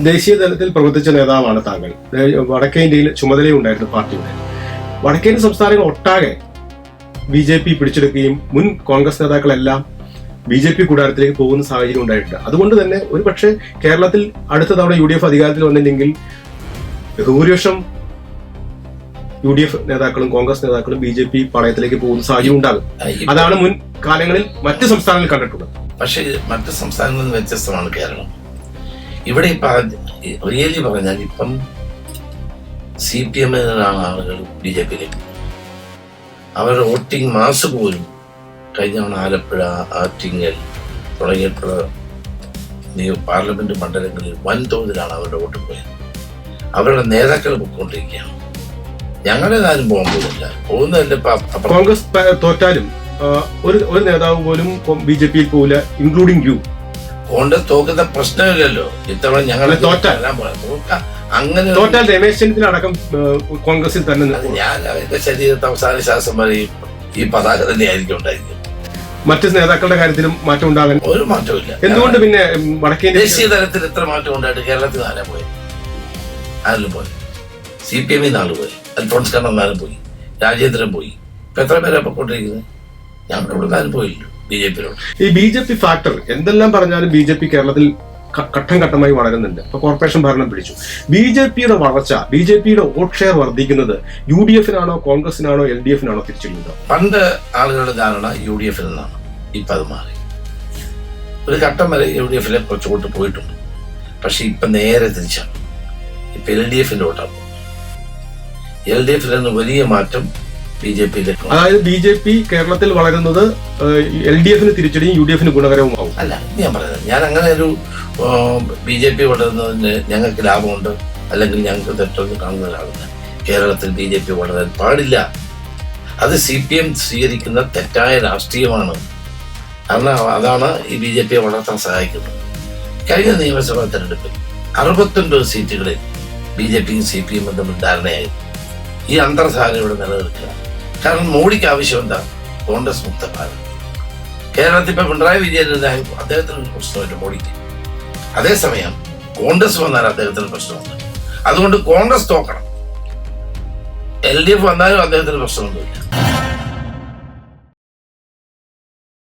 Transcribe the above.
ദേശീയ തലത്തിൽ പ്രവർത്തിച്ച നേതാവാണ് താങ്കൾ. വടക്കേ ഇന്ത്യയിൽ ചുമതലയുണ്ടായിരുന്നു പാർട്ടിയുടെ. വടക്കേ ഇന്ത്യൻ സംസ്ഥാനങ്ങൾ ഒട്ടാകെ BJP പിടിച്ചെടുക്കുകയും മുൻ കോൺഗ്രസ് നേതാക്കളെല്ലാം BJP കൂടാരത്തിലേക്ക് പോകുന്ന സാഹചര്യം ഉണ്ടായിട്ടുണ്ട്. അതുകൊണ്ട് തന്നെ ഒരു പക്ഷേ കേരളത്തിൽ അടുത്ത തവണ UDF അധികാരത്തിൽ വന്നില്ലെങ്കിൽ ഭൂരിപക്ഷം UDF നേതാക്കളും കോൺഗ്രസ് നേതാക്കളും BJP പാളയത്തിലേക്ക് പോകുന്ന സാഹചര്യം ഉണ്ടാകും. അതാണ് മുൻ കാലങ്ങളിൽ മറ്റ് സംസ്ഥാനങ്ങളിൽ കണ്ടിട്ടുള്ളത്. പക്ഷേ മറ്റ് സംസ്ഥാനങ്ങളിൽ നിന്ന് വ്യത്യസ്തമാണ് കേരളം. ഇവിടെ റിയലി പറഞ്ഞാൽ ഇപ്പം CPM ആളുകൾ BJPയിലേക്ക് അവരുടെ വോട്ടിംഗ് മാസ് പോലും കഴിഞ്ഞ തവണ ആലപ്പുഴ, ആറ്റിങ്ങൽ തുടങ്ങിയിട്ടുള്ള പാർലമെന്റ് മണ്ഡലങ്ങളിൽ വൻതോതിലാണ് അവരുടെ വോട്ട് പോയത്. അവരുടെ നേതാക്കൾ പൊയ്ക്കൊണ്ടിരിക്കുകയാണ്. ഞങ്ങളേതായാലും പോകാൻ പോകുന്നില്ല. പോകുന്നതിന്റെ കോൺഗ്രസ് തോറ്റാലും ഒരു നേതാവ് പോലും BJPയിൽ പോകില്ല, ഇൻക്ലൂഡിംഗ് യു. കോൺഗ്രസ് തോക്കുന്ന പ്രശ്നമില്ലല്ലോ. ഇത്തവണ ഞങ്ങളെ അങ്ങനെ തോറ്റാൽ രമേശ് ചെന്നിത്തല അടക്കം കോൺഗ്രസിൽ തന്നെ. ഞാൻ അവരുടെ ശരീരത്തെ അവസാന ശ്വാസം വരെ ഈ പതാക തന്നെയായിരിക്കും ഉണ്ടായിരിക്കും. മറ്റ് നേതാക്കളുടെ കാര്യത്തിലും മാറ്റം ഉണ്ടാകാൻ ഒരു മാറ്റമില്ല. എന്തുകൊണ്ട് പിന്നെ വടക്കേ ദേശീയ തലത്തിൽ എത്ര മാറ്റം ഉണ്ടായിട്ട് കേരളത്തിൽ ആരാ പോയി? ആരും പോയി. CPM ആള് പോയി. അൽഫോൺസ് കണ്ണന്താനും പോയി. രാജേന്ദ്രൻ പോയി. ഇപ്പൊ എത്ര പേരാ പൊക്കോണ്ടിരിക്കുന്നത്? ഞങ്ങളുടെ ഇവിടെ ആരും പോയില്ലോ BJPയിലോട്ട്. ഈ BJP ഫാക്ടർ എന്തെല്ലാം പറഞ്ഞാലും BJP കേരളത്തിൽ ഘട്ടം ഘട്ടമായി വളരുന്നുണ്ട്. ഇപ്പൊ കോർപ്പറേഷൻ ഭരണം പിടിച്ചു. BJPയുടെ വളർച്ച, BJPയുടെ വോട്ട് ഷെയർ വർദ്ധിക്കുന്നത് UDFനാണോ കോൺഗ്രസിനാണോ LDFനാണോ തിരിച്ചിട്ടുണ്ടോ? പണ്ട് ആളുകളുടെ ധാരണ UDF എന്നാണ്. ഇപ്പൊ അത് മാറി. ഒരു ഘട്ടം വരെ UDFിലെ കുറച്ച് വോട്ട് പോയിട്ടുണ്ട്. പക്ഷെ ഇപ്പൊ നേരെ തിരിച്ചാണ്. ഇപ്പൊ LDFന്റെ വോട്ടാണ്. LDFിൽ നിന്ന് വലിയ മാറ്റം BJPയിലേക്ക്. അതായത് BJP കേരളത്തിൽ വളരുന്നത് LDFന് തിരിച്ചടിയും UDFന് ഗുണകരവുമാവും. അല്ല, ഞാൻ പറയുന്നത് ഞാൻ അങ്ങനെ ഒരു BJP വളരുന്നതിന് ഞങ്ങൾക്ക് ലാഭമുണ്ട് അല്ലെങ്കിൽ ഞങ്ങൾക്ക് തെറ്റൊന്നും കാണുന്നതിലാകുന്ന കേരളത്തിൽ BJP വളരാൻ പാടില്ല. അത് CPM സ്വീകരിക്കുന്ന തെറ്റായ രാഷ്ട്രീയമാണ്. കാരണം അതാണ് ഈ BJPയെ വളർത്താൻ സഹായിക്കുന്നത്. കഴിഞ്ഞ നിയമസഭാ തെരഞ്ഞെടുപ്പിൽ 69 സീറ്റുകളിൽ BJPയും CPM തമ്മിൽ ധാരണയായി. ഈ അന്തർധാരണ ഇവിടെ നിലനിൽക്കുക. കാരണം മോഡിക്ക് ആവശ്യം എന്താ? കോൺഗ്രസ് മുക്ത ഭാരത്. കേരളത്തിൽ ഇപ്പൊ പിണറായി വിജയൻ അദ്ദേഹത്തിന് പ്രശ്നമായിട്ട് മോഡിക്ക്. അതേസമയം കോൺഗ്രസ് വന്നാൽ അദ്ദേഹത്തിന് പ്രശ്നമുണ്ട്. അതുകൊണ്ട് കോൺഗ്രസ് തോക്കണം. LDF വന്നാലും അദ്ദേഹത്തിന് പ്രശ്നമൊന്നുമില്ല.